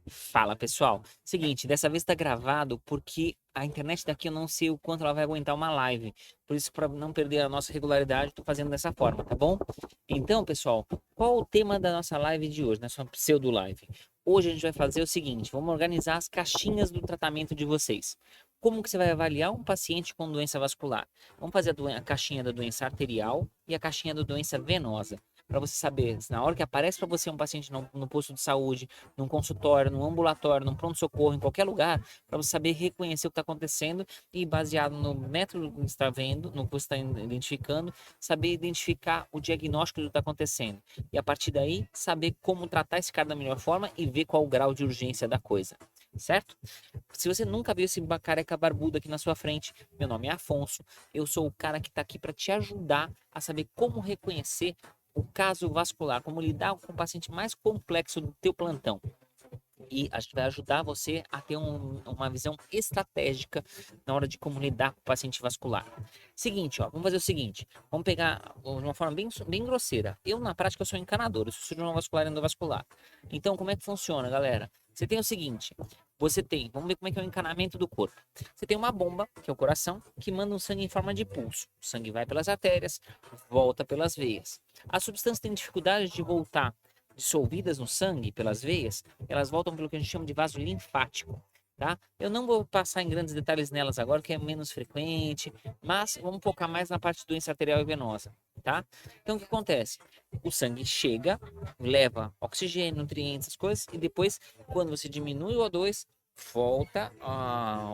Fala pessoal, seguinte, dessa vez tá gravado porque a internet daqui eu não sei o quanto ela vai aguentar uma live, por isso para não perder a nossa regularidade, tô fazendo dessa forma, tá bom? Então pessoal, qual o tema da nossa live de hoje, nossa pseudo live? Hoje a gente vai fazer o seguinte, vamos organizar as caixinhas do tratamento de vocês. Como que você vai avaliar um paciente com doença vascular? Vamos fazer a caixinha da doença arterial e a caixinha da doença venosa, para você saber, na hora que aparece para você um paciente no posto de saúde, num consultório, num ambulatório, num pronto-socorro, em qualquer lugar, para você saber reconhecer o que está acontecendo e, baseado no método que você está vendo, no que você está identificando, saber identificar o diagnóstico do que está acontecendo. E a partir daí, saber como tratar esse cara da melhor forma e ver qual o grau de urgência da coisa. Certo? Se você nunca viu esse careca barbudo aqui na sua frente, meu nome é Afonso. Eu sou o cara que está aqui para te ajudar a saber como reconhecer o caso vascular, como lidar com o paciente mais complexo do teu plantão. E a gente vai ajudar você a ter uma visão estratégica na hora de como lidar com o paciente vascular. Seguinte, ó, vamos fazer o seguinte: vamos pegar de uma forma bem grosseira. Eu, na prática, eu sou encanador, eu sou cirurgião vascular e endovascular. Então, como é que funciona, galera? Você tem o seguinte: vamos ver como é que é o encanamento do corpo. Você tem uma bomba, que é o coração, que manda um sangue em forma de pulso. O sangue vai pelas artérias, volta pelas veias. As substâncias têm dificuldade de voltar dissolvidas no sangue pelas veias, elas voltam pelo que a gente chama de vaso linfático, tá? Eu não vou passar em grandes detalhes nelas agora, que é menos frequente, mas vamos focar mais na parte de doença arterial e venosa, tá? Então, o que acontece? O sangue chega, leva oxigênio, nutrientes, essas coisas, e depois, quando você diminui o O2, volta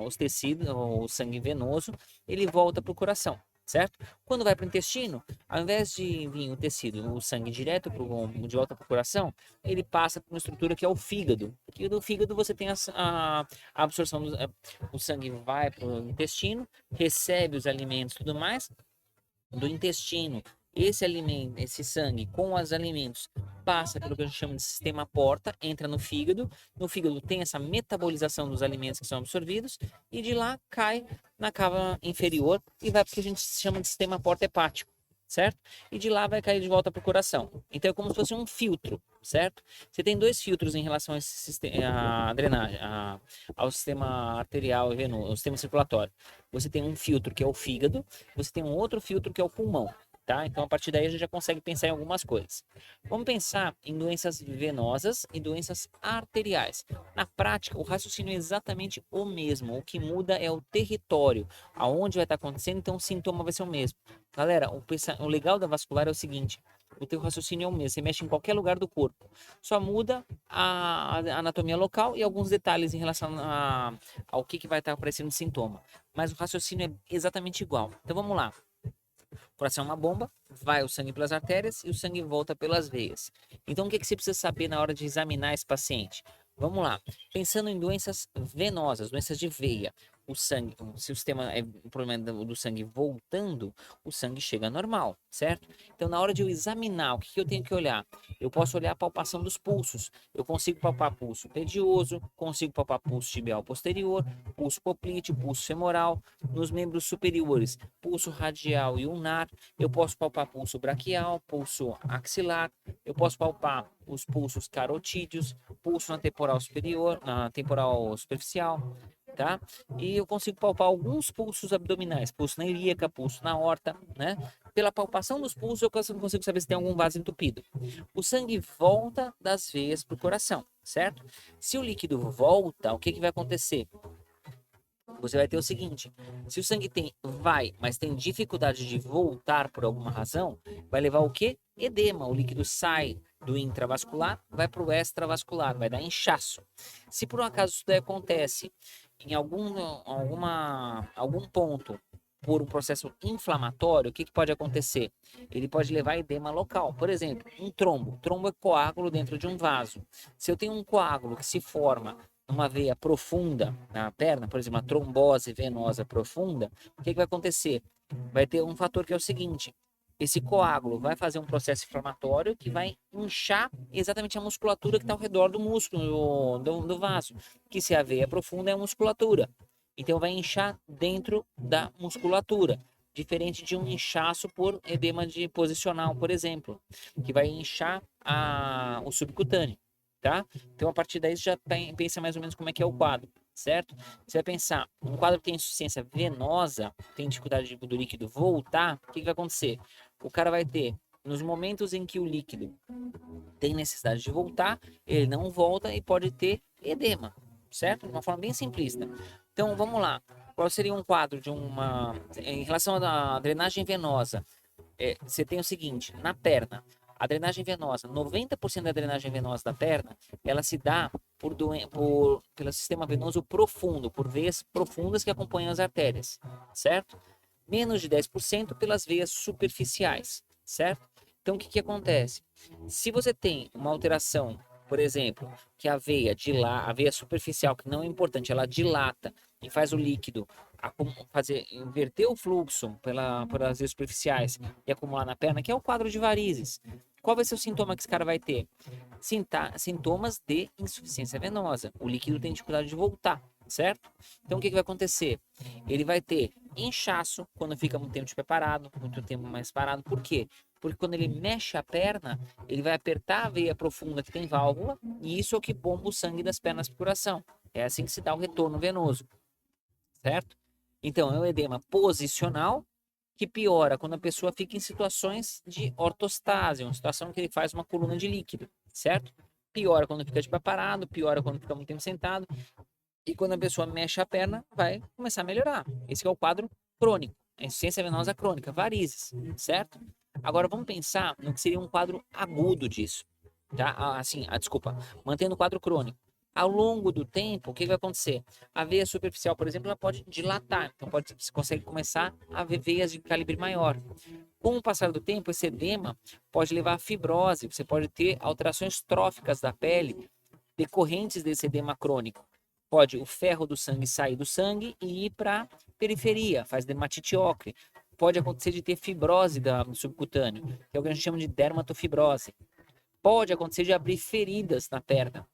os tecidos, o sangue venoso, ele volta para o coração, certo? Quando vai para o intestino, ao invés de vir o tecido, o sangue direto de volta para o coração, ele passa por uma estrutura que é o fígado. Que no fígado você tem a absorção, o sangue vai para o intestino, recebe os alimentos e tudo mais, do intestino. Esse alimento, esse sangue com os alimentos passa pelo que a gente chama de sistema porta, entra no fígado. No fígado tem essa metabolização dos alimentos que são absorvidos e de lá cai na cava inferior e vai para o que a gente chama de sistema porta hepático, certo? E de lá vai cair de volta para o coração. Então é como se fosse um filtro, certo? Você tem dois filtros em relação a esse sistema, a drenagem, ao sistema arterial e venoso, ao sistema circulatório. Você tem um filtro que é o fígado, você tem um outro filtro que é o pulmão, tá? Então a partir daí a gente já consegue pensar em algumas coisas. Vamos pensar em doenças venosas e doenças arteriais. Na prática, o raciocínio é exatamente o mesmo. O que muda é o território, aonde vai estar acontecendo, então o sintoma vai ser o mesmo. Galera, o legal da vascular é o seguinte: o teu raciocínio é o mesmo, você mexe em qualquer lugar do corpo. Só muda a anatomia local e alguns detalhes em relação ao que vai estar aparecendo de sintoma. Mas o raciocínio é exatamente igual. Então vamos lá. O coração é uma bomba, vai o sangue pelas artérias e o sangue volta pelas veias. Então, o que você precisa saber na hora de examinar esse paciente? Vamos lá. Pensando em doenças venosas, doenças de veia, o sangue, se o sistema é o problema do sangue voltando, o sangue chega normal, certo? Então, na hora de eu examinar, o que eu tenho que olhar? Eu posso olhar a palpação dos pulsos. Eu consigo palpar pulso pedioso, consigo palpar pulso tibial posterior, pulso poplíteo, pulso femoral, nos membros superiores, pulso radial e ulnar. Eu posso palpar pulso braquial, pulso axilar, eu posso palpar os pulsos carotídeos, pulso na temporal superior, na temporal superficial, tá? E eu consigo palpar alguns pulsos abdominais, pulso na ilíaca, pulso na aorta, né? Pela palpação dos pulsos eu consigo saber se tem algum vaso entupido. O sangue volta das veias para o coração, certo? Se o líquido volta, o que vai acontecer? Você vai ter o seguinte: se o sangue vai, mas tem dificuldade de voltar por alguma razão, vai levar o quê? Edema. O líquido sai do intravascular, vai para o extravascular, vai dar inchaço. Se por um acaso isso daí acontece em algum ponto por um processo inflamatório, o que pode acontecer? Ele pode levar a edema local. Por exemplo, um trombo. Trombo é coágulo dentro de um vaso. Se eu tenho um coágulo que se forma numa veia profunda na perna, por exemplo, uma trombose venosa profunda, o que vai acontecer? Vai ter um fator que é o seguinte: esse coágulo vai fazer um processo inflamatório que vai inchar exatamente a musculatura que está ao redor do músculo, do vaso, que se a veia é profunda é a musculatura. Então vai inchar dentro da musculatura, diferente de um inchaço por edema de posicional, por exemplo, que vai inchar o subcutâneo. tá? Então, a partir daí, você já pensa mais ou menos como é que é o quadro, certo? Você vai pensar, um quadro que tem insuficiência venosa, tem dificuldade do líquido voltar, o que vai acontecer? O cara vai ter, nos momentos em que o líquido tem necessidade de voltar, ele não volta e pode ter edema, certo? De uma forma bem simplista. Então, vamos lá. Qual seria um quadro de uma... Em relação à drenagem venosa, você tem o seguinte, na perna, a drenagem venosa, 90% da drenagem venosa da perna, ela se dá pelo sistema venoso profundo, por veias profundas que acompanham as artérias, certo? Menos de 10% pelas veias superficiais, certo? Então, o que acontece? Se você tem uma alteração, por exemplo, que a veia superficial, que não é importante, ela dilata e faz o líquido inverter o fluxo pelas veias superficiais e acumular na perna, que é o quadro de varizes. Qual vai ser o sintoma que esse cara vai ter? Sintomas de insuficiência venosa. O líquido tem dificuldade de voltar, certo? Então, o que vai acontecer? Ele vai ter inchaço quando fica muito tempo de pé parado, muito tempo mais parado. Por quê? Porque quando ele mexe a perna, ele vai apertar a veia profunda que tem válvula, e isso é o que bomba o sangue das pernas para o coração. É assim que se dá o retorno venoso, certo? Então, é o edema posicional, que piora quando a pessoa fica em situações de ortostase, uma situação que ele faz uma coluna de líquido, certo? Piora quando fica de pé parado, piora quando fica muito tempo sentado, e quando a pessoa mexe a perna, vai começar a melhorar. Esse é o quadro crônico, a insuficiência venosa crônica, varizes, certo? Agora vamos pensar no que seria um quadro agudo disso, tá? Desculpa, mantendo o quadro crônico. Ao longo do tempo, o que vai acontecer? A veia superficial, por exemplo, ela pode dilatar, então você consegue começar a ver veias de calibre maior. Com o passar do tempo, esse edema pode levar a fibrose, você pode ter alterações tróficas da pele decorrentes desse edema crônico. Pode o ferro do sangue sair do sangue e ir para periferia, faz dermatite ocre. Pode acontecer de ter fibrose do subcutâneo, que é o que a gente chama de dermatofibrose. Pode acontecer de abrir feridas na perna.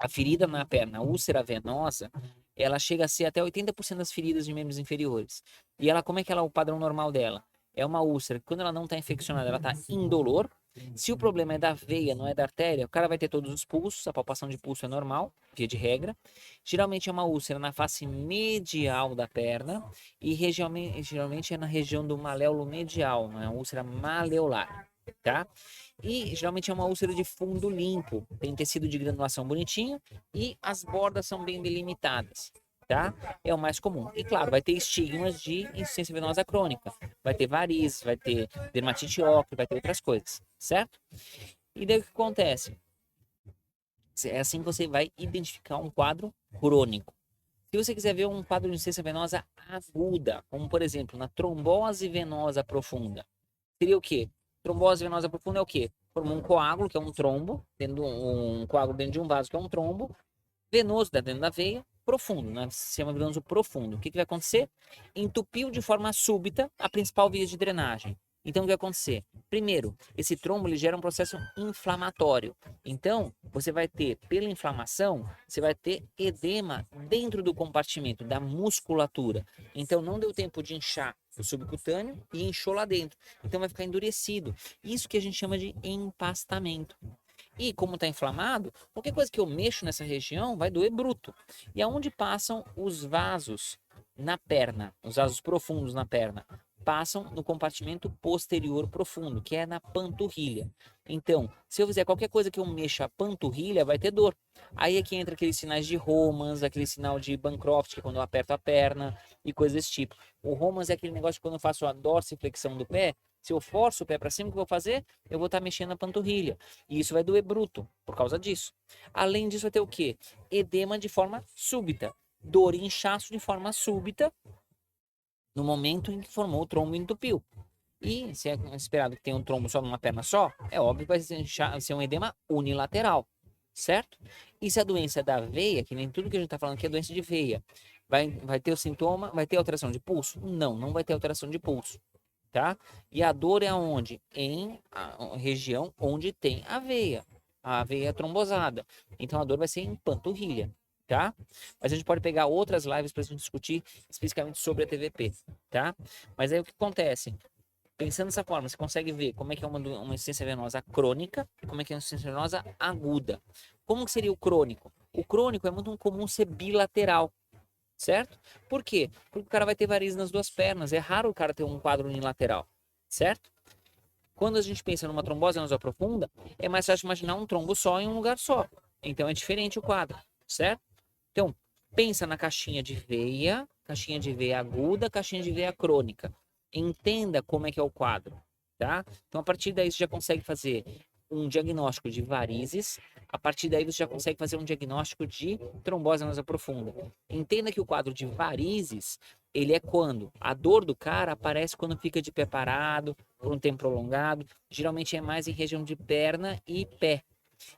A ferida na perna, a úlcera venosa, ela chega a ser até 80% das feridas de membros inferiores. E ela, como é que ela é o padrão normal dela? É uma úlcera que quando ela não está infeccionada, ela está indolor. Se o problema é da veia, não é da artéria, o cara vai ter todos os pulsos, a palpação de pulso é normal, via de regra. Geralmente é uma úlcera na face medial da perna e geralmente é na região do maléolo medial, não é uma úlcera maleolar, tá? E geralmente é uma úlcera de fundo limpo, tem tecido de granulação bonitinho e as bordas são bem delimitadas, tá? É o mais comum. E claro, vai ter estigmas de insuficiência venosa crônica, vai ter varizes, vai ter dermatite ocre, vai ter outras coisas, certo? E daí o que acontece? É assim que você vai identificar um quadro crônico. Se você quiser ver um quadro de insuficiência venosa aguda, como por exemplo na trombose venosa profunda, seria o quê? Trombose venosa profunda é o quê? Formou um coágulo, que é um trombo, um coágulo dentro de um vaso, que é um trombo, venoso dentro da veia, profundo, né? Sistema venoso profundo. O que vai acontecer? Entupiu de forma súbita a principal via de drenagem. Então, o que vai acontecer? Primeiro, esse trombo ele gera um processo inflamatório. Então, você vai ter, pela inflamação, você vai ter edema dentro do compartimento, da musculatura. Então, não deu tempo de inchar o subcutâneo e inchou lá dentro. Então, vai ficar endurecido. Isso que a gente chama de empastamento. E como está inflamado, qualquer coisa que eu mexo nessa região vai doer bruto. E aonde passam os vasos na perna, os vasos profundos na perna? Passam no compartimento posterior profundo, que é na panturrilha. Então, se eu fizer qualquer coisa que eu mexa a panturrilha, vai ter dor. Aí é que entra aqueles sinais de Romans, aquele sinal de Bancroft, que é quando eu aperto a perna e coisas desse tipo. O Romans é aquele negócio que quando eu faço a dorsiflexão do pé, se eu forço o pé para cima, o que eu vou fazer? Eu vou estar mexendo na panturrilha. E isso vai doer bruto por causa disso. Além disso, vai ter o quê? Edema de forma súbita. Dor e inchaço de forma súbita no momento em que formou o trombo e entupiu. E se é esperado que tenha um trombo só numa perna só, é óbvio que vai ser um edema unilateral, certo? E se a doença é da veia, que nem tudo que a gente está falando aqui é doença de veia, vai ter o sintoma, vai ter alteração de pulso? Não, não vai ter alteração de pulso, tá? E a dor é aonde? Em a região onde tem a veia trombosada. Então a dor vai ser em panturrilha, tá? Mas a gente pode pegar outras lives para a gente discutir especificamente sobre a TVP, tá? Mas aí o que acontece? Pensando dessa forma, você consegue ver como é que é uma insuficiência venosa crônica e como é que é uma insuficiência venosa aguda. Como que seria o crônico? O crônico é muito comum ser bilateral, certo? Por quê? Porque o cara vai ter varizes nas duas pernas. É raro o cara ter um quadro unilateral, certo? Quando a gente pensa numa trombose venosa profunda, é mais fácil imaginar um trombo só em um lugar só. Então é diferente o quadro, certo? Então, pensa na caixinha de veia aguda, caixinha de veia crônica. Entenda como é que é o quadro, tá? Então, a partir daí você já consegue fazer um diagnóstico de varizes, a partir daí você já consegue fazer um diagnóstico de trombose venosa profunda. Entenda que o quadro de varizes, ele é quando a dor do cara aparece quando fica de pé parado, por um tempo prolongado, geralmente é mais em região de perna e pé.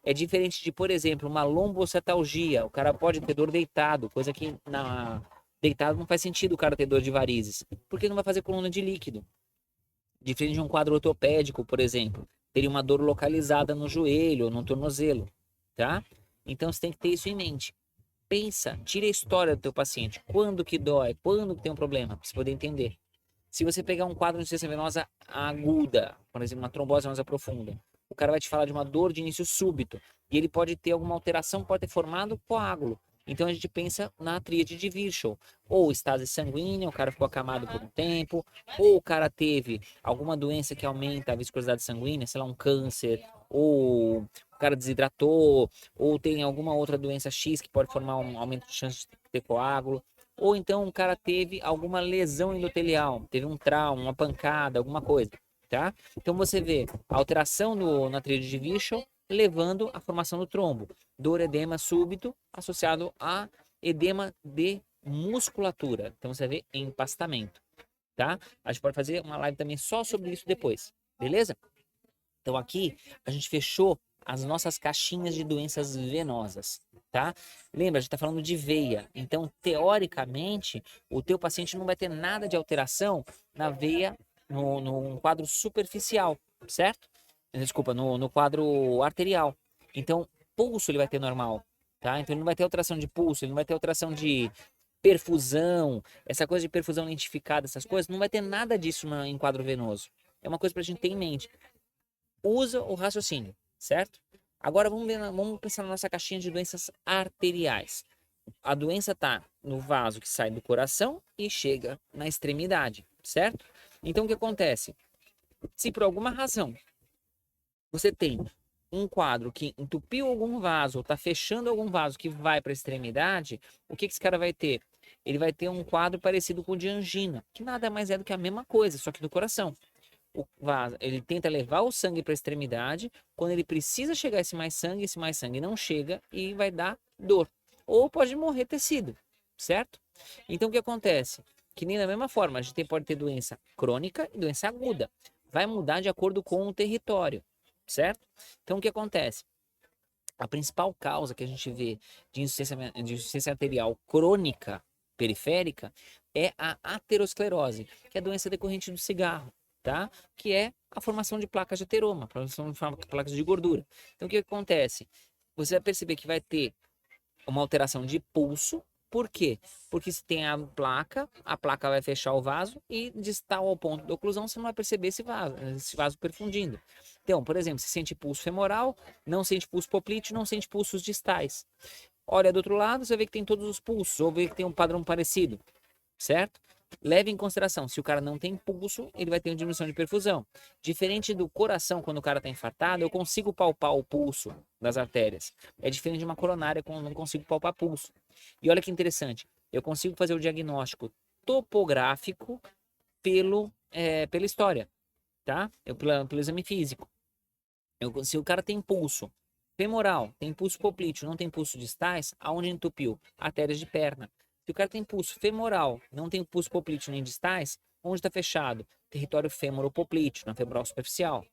É diferente de, por exemplo, uma lombocetalgia. O cara pode ter dor deitado, coisa que deitado não faz sentido o cara ter dor de varizes, porque não vai fazer coluna de líquido. Diferente de um quadro ortopédico, por exemplo, teria uma dor localizada no joelho ou no tornozelo, tá? Então você tem que ter isso em mente. Pensa, tira a história do teu paciente. Quando que dói? Quando que tem um problema? Para você poder entender. Se você pegar um quadro de insuficiência venosa aguda, por exemplo, uma trombose venosa profunda, o cara vai te falar de uma dor de início súbito e ele pode ter alguma alteração, pode ter formado coágulo. Então a gente pensa na tríade de Virchow, ou estase sanguínea, o cara ficou acamado por um tempo, ou o cara teve alguma doença que aumenta a viscosidade sanguínea, sei lá, um câncer, ou o cara desidratou, ou tem alguma outra doença X que pode formar um aumento de chance de ter coágulo. Ou então o cara teve alguma lesão endotelial, teve um trauma, uma pancada, alguma coisa, tá? Então você vê a alteração na tríade de Virchow levando à formação do trombo. Dor, edema súbito associado a edema de musculatura. Então você vê empastamento, tá? A gente pode fazer uma live também só sobre isso depois, beleza? Então aqui a gente fechou as nossas caixinhas de doenças venosas, tá? Lembra, a gente está falando de veia. Então, teoricamente, o teu paciente não vai ter nada de alteração na veia, no quadro superficial, certo? Desculpa, no quadro arterial. Então, pulso ele vai ter normal, tá? Então, ele não vai ter alteração de pulso, ele não vai ter alteração de perfusão, essa coisa de perfusão lentificada, essas coisas, não vai ter nada disso em quadro venoso. É uma coisa para a gente ter em mente. Usa o raciocínio, certo? Agora vamos pensar na nossa caixinha de doenças arteriais. A doença está no vaso que sai do coração e chega na extremidade, certo? Então o que acontece? Se por alguma razão você tem um quadro que entupiu algum vaso, ou está fechando algum vaso que vai para a extremidade, o que esse cara vai ter? Ele vai ter um quadro parecido com o de angina, que nada mais é do que a mesma coisa, só que do coração. O vaso, ele tenta levar o sangue para a extremidade. Quando ele precisa chegar esse mais sangue não chega e vai dar dor. Ou pode morrer tecido, certo? Então o que acontece? Que nem da mesma forma, a gente pode ter doença crônica e doença aguda. Vai mudar de acordo com o território, certo? Então o que acontece? A principal causa que a gente vê de insuficiência arterial crônica periférica é a aterosclerose, que é a doença decorrente do cigarro, tá? Que é a formação de placas de ateroma, a formação de placas de gordura. Então, o que acontece? Você vai perceber que vai ter uma alteração de pulso. Por quê? Porque se tem a placa vai fechar o vaso e distal ao ponto da oclusão, você não vai perceber esse vaso perfundindo. Então, por exemplo, se sente pulso femoral, não sente pulso poplíteo, não sente pulsos distais. Olha do outro lado, você vê que tem todos os pulsos, ou vê que tem um padrão parecido, certo? Leve em consideração, se o cara não tem pulso, ele vai ter uma diminuição de perfusão. Diferente do coração, quando o cara está infartado, eu consigo palpar o pulso das artérias. É diferente de uma coronária, quando eu não consigo palpar pulso. E olha que interessante, eu consigo fazer o diagnóstico topográfico pela história, tá? Pelo exame físico. Se o cara tem pulso femoral, tem pulso poplíteo, não tem pulso distais, aonde entupiu? Artérias de perna. Se o cara tem pulso femoral, não tem pulso poplíteo nem distais, onde está fechado? Território femoropoplíteo, na femoral superficial.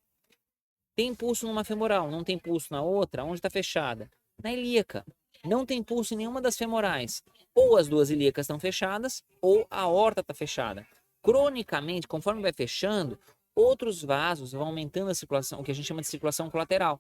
Tem pulso numa femoral, não tem pulso na outra, onde está fechada? Na ilíaca. Não tem pulso em nenhuma das femorais. Ou as duas ilíacas estão fechadas, ou a aorta está fechada. Cronicamente, conforme vai fechando, outros vasos vão aumentando a circulação, o que a gente chama de circulação colateral.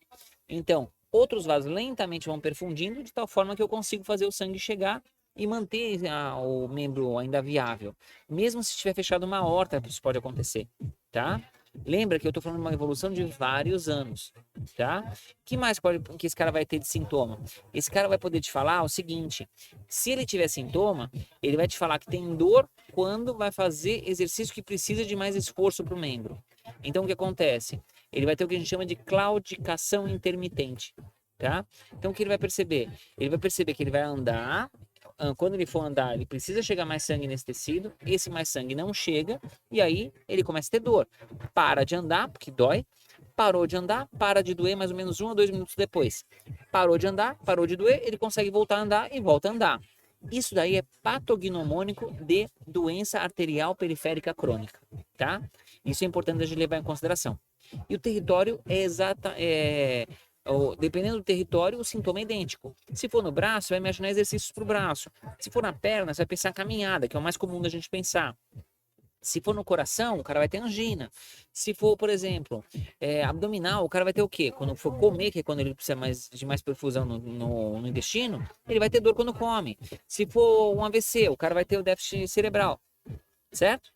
Então, outros vasos lentamente vão perfundindo, de tal forma que eu consigo fazer o sangue chegar e manter o membro ainda viável. Mesmo se tiver fechado uma aorta, isso pode acontecer, tá? Lembra que eu tô falando de uma evolução de vários anos, tá? Que mais que esse cara vai ter de sintoma? Esse cara vai poder te falar o seguinte: se ele tiver sintoma, ele vai te falar que tem dor quando vai fazer exercício que precisa de mais esforço para o membro. Então, o que acontece? Ele vai ter o que a gente chama de claudicação intermitente, tá? Então, o que ele vai perceber? Ele vai perceber que ele vai andar. Quando ele for andar, ele precisa chegar mais sangue nesse tecido. Esse mais sangue não chega, e aí ele começa a ter dor. Para de andar, porque dói. Parou de andar, para de doer mais ou menos 1 a 2 minutos depois. Parou de andar, parou de doer, ele consegue voltar a andar e volta a andar. Isso daí é patognomônico de doença arterial periférica crônica, tá? Isso é importante a gente levar em consideração. E o território dependendo do território, o sintoma é idêntico. Se for no braço, vai imaginar exercícios para o braço. Se for na perna, você vai pensar caminhada, que é o mais comum da gente pensar. Se for no coração, o cara vai ter angina. Se for, por exemplo, abdominal, o cara vai ter o quê? Quando for comer, que é quando ele precisa de mais perfusão no intestino, ele vai ter dor quando come. Se for um AVC, o cara vai ter o déficit cerebral, certo?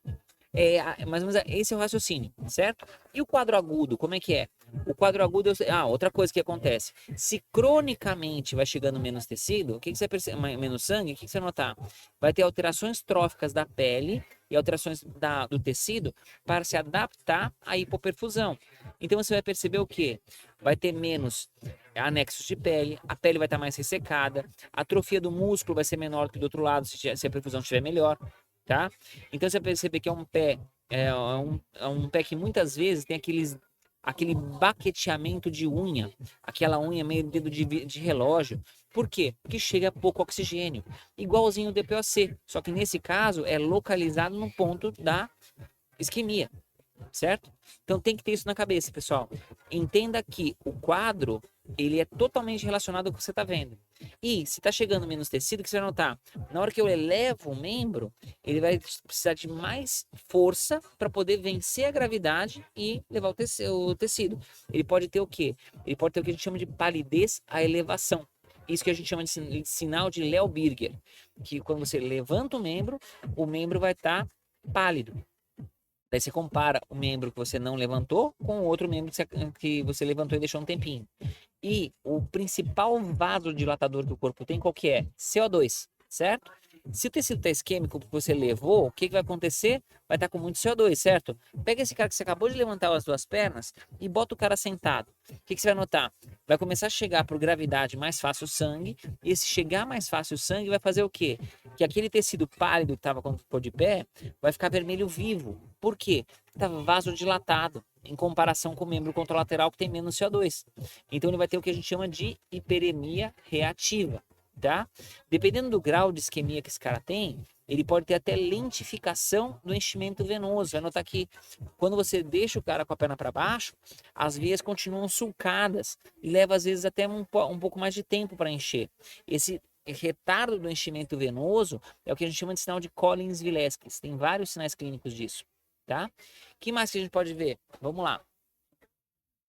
Mais ou menos esse é o raciocínio, certo? E o quadro agudo, como é que é? O quadro agudo, outra coisa que acontece. Se cronicamente vai chegando menos tecido, o que você vai perceber? Menos sangue, o que você vai notar? Vai ter alterações tróficas da pele e alterações do tecido para se adaptar à hipoperfusão. Então você vai perceber o quê? Vai ter menos anexos de pele, a pele vai estar mais ressecada, a atrofia do músculo vai ser menor que do outro lado, se a perfusão estiver melhor, tá? Então você vai perceber que é um pé que muitas vezes tem aquele baqueteamento de unha, aquela unha meio dedo de relógio. Por quê? Porque chega pouco oxigênio, igualzinho o DPOC, só que nesse caso é localizado no ponto da isquemia, certo? Então tem que ter isso na cabeça, pessoal. Entenda que o quadro, ele é totalmente relacionado ao que você está vendo. E se está chegando menos tecido, que você vai notar, na hora que eu elevo o membro, ele vai precisar de mais força para poder vencer a gravidade e levar o tecido. Ele pode ter o quê? Ele pode ter o que a gente chama de palidez à elevação. Isso que a gente chama de sinal de Léo Birger, que quando você levanta o membro vai estar pálido. Daí você compara o membro que você não levantou com o outro membro que você levantou e deixou um tempinho. E o principal vasodilatador que o corpo tem, qual que é? CO2, certo? Se o tecido está isquêmico que você levou, o que vai acontecer? Vai estar com muito CO2, certo? Pega esse cara que você acabou de levantar as duas pernas e bota o cara sentado. O que você vai notar? Vai começar a chegar por gravidade mais fácil o sangue, e esse chegar mais fácil o sangue vai fazer o quê? Que aquele tecido pálido que estava quando ficou de pé vai ficar vermelho vivo. Por quê? Estava vasodilatado em comparação com o membro contralateral que tem menos CO2. Então ele vai ter o que a gente chama de hiperemia reativa, tá? Dependendo do grau de isquemia que esse cara tem, ele pode ter até lentificação do enchimento venoso. Vai notar que quando você deixa o cara com a perna para baixo, as veias continuam sulcadas e leva às vezes até um pouco mais de tempo para encher. Esse retardo do enchimento venoso é o que a gente chama de sinal de Collins-Villesquez. Tem vários sinais clínicos disso, tá? O que mais que a gente pode ver? Vamos lá.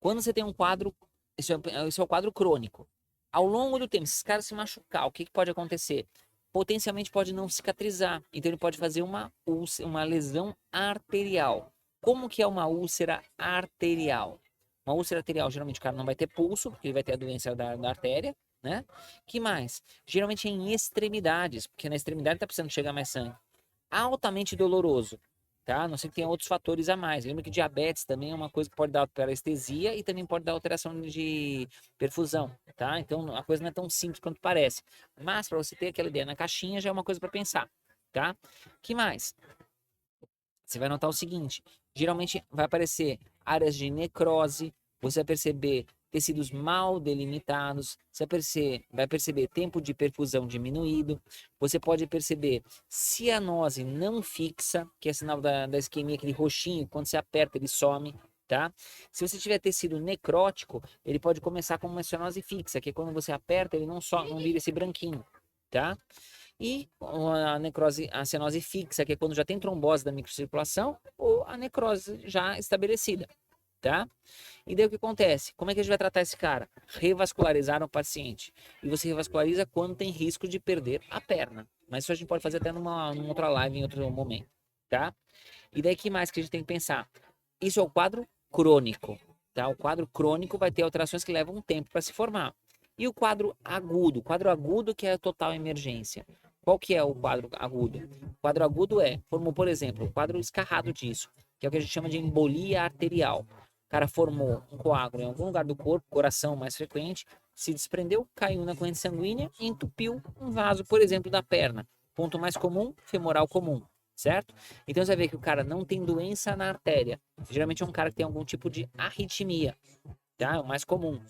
Quando você tem um quadro, esse é o quadro crônico. Ao longo do tempo, se esse cara se machucar, o que pode acontecer? Potencialmente pode não cicatrizar. Então ele pode fazer uma lesão arterial. Como que é uma úlcera arterial? Uma úlcera arterial, geralmente o cara não vai ter pulso, porque ele vai ter a doença da artéria, né? Que mais? Geralmente é em extremidades, porque na extremidade está precisando chegar mais sangue. Altamente doloroso, tá? Não sei que tem outros fatores a mais. Lembra que diabetes também é uma coisa que pode dar parestesia e também pode dar alteração de perfusão, tá? Então a coisa não é tão simples quanto parece. Mas para você ter aquela ideia na caixinha já é uma coisa para pensar, tá? Que mais? Você vai notar o seguinte, geralmente vai aparecer áreas de necrose, você vai perceber tecidos mal delimitados, você vai perceber tempo de perfusão diminuído, você pode perceber cianose não fixa, que é sinal da isquemia, aquele roxinho, quando você aperta ele some, tá? Se você tiver tecido necrótico, ele pode começar com uma cianose fixa, que é quando você aperta ele não vira esse branquinho, tá? E a cianose fixa, que é quando já tem trombose da microcirculação, ou a necrose já estabelecida, tá? E daí o que acontece? Como é que a gente vai tratar esse cara? Revascularizar o paciente. E você revasculariza quando tem risco de perder a perna. Mas isso a gente pode fazer até numa outra live, em outro momento, tá? E daí o que mais que a gente tem que pensar? Isso é o quadro crônico, tá? O quadro crônico vai ter alterações que levam um tempo para se formar. E o quadro agudo? O quadro agudo que é a total emergência. Qual que é o quadro agudo? O quadro agudo formou, por exemplo, o quadro escarrado disso, que é o que a gente chama de embolia arterial. O cara formou um coágulo em algum lugar do corpo, coração mais frequente, se desprendeu, caiu na corrente sanguínea e entupiu um vaso, por exemplo, da perna. Ponto mais comum, femoral comum, certo? Então você vai ver que o cara não tem doença na artéria. Geralmente é um cara que tem algum tipo de arritmia, tá? É o mais comum.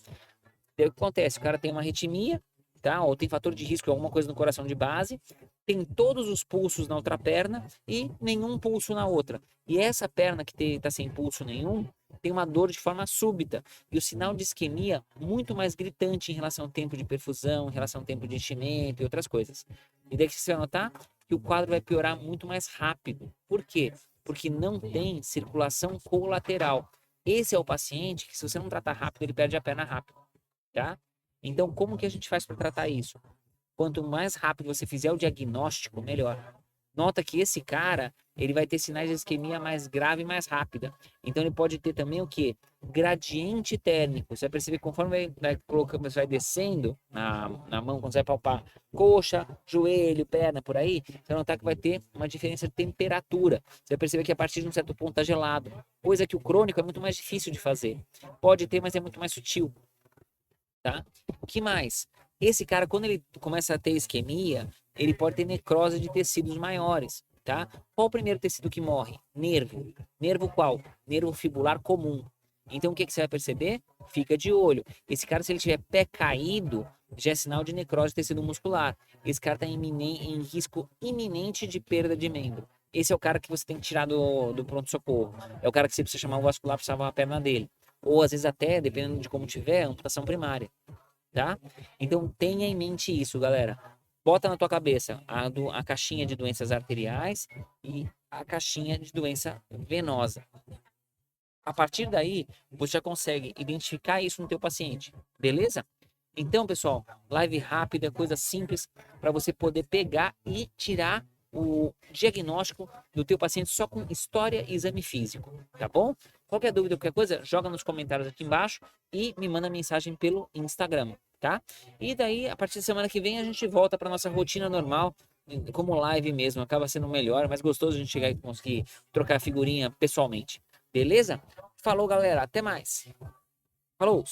Daí o que acontece? O cara tem uma arritmia, tá? Ou tem fator de risco, alguma coisa no coração de base, tem todos os pulsos na outra perna e nenhum pulso na outra. E essa perna que está sem pulso nenhum, tem uma dor de forma súbita. E o sinal de isquemia muito mais gritante em relação ao tempo de perfusão, em relação ao tempo de enchimento e outras coisas. E daí que você vai notar que o quadro vai piorar muito mais rápido. Por quê? Porque não tem circulação colateral. Esse é o paciente que, se você não tratar rápido, ele perde a perna rápido, tá? Então, como que a gente faz para tratar isso? Quanto mais rápido você fizer o diagnóstico, melhor. Nota que esse cara, ele vai ter sinais de isquemia mais grave e mais rápida. Então, ele pode ter também o quê? Gradiente térmico. Você vai perceber que conforme vai colocando, você vai descendo na mão, quando você vai palpar coxa, joelho, perna, por aí, você vai notar que vai ter uma diferença de temperatura. Você vai perceber que a partir de um certo ponto está gelado. Coisa que o crônico é muito mais difícil de fazer. Pode ter, mas é muito mais sutil, tá? O que mais? Esse cara, quando ele começa a ter isquemia, ele pode ter necrose de tecidos maiores, tá? Qual o primeiro tecido que morre? Nervo. Nervo qual? Nervo fibular comum. Então, o que, que você vai perceber? Fica de olho. Esse cara, se ele tiver pé caído, já é sinal de necrose de tecido muscular. Esse cara está em risco iminente de perda de membro. Esse é o cara que você tem que tirar do pronto-socorro. É o cara que você precisa chamar o vascular para salvar a perna dele. Ou, às vezes, até, dependendo de como tiver, amputação primária, tá? Então tenha em mente isso, galera. Bota na tua cabeça a caixinha de doenças arteriais e a caixinha de doença venosa. A partir daí, você já consegue identificar isso no teu paciente, beleza? Então, pessoal, live rápida, coisa simples para você poder pegar e tirar o diagnóstico do teu paciente só com história e exame físico, tá bom? Qualquer dúvida, qualquer coisa, joga nos comentários aqui embaixo e me manda mensagem pelo Instagram, tá? E daí, a partir da semana que vem, a gente volta para nossa rotina normal, como live mesmo, acaba sendo melhor, mais gostoso a gente chegar e conseguir trocar figurinha pessoalmente, beleza? Falou, galera, até mais. Falou!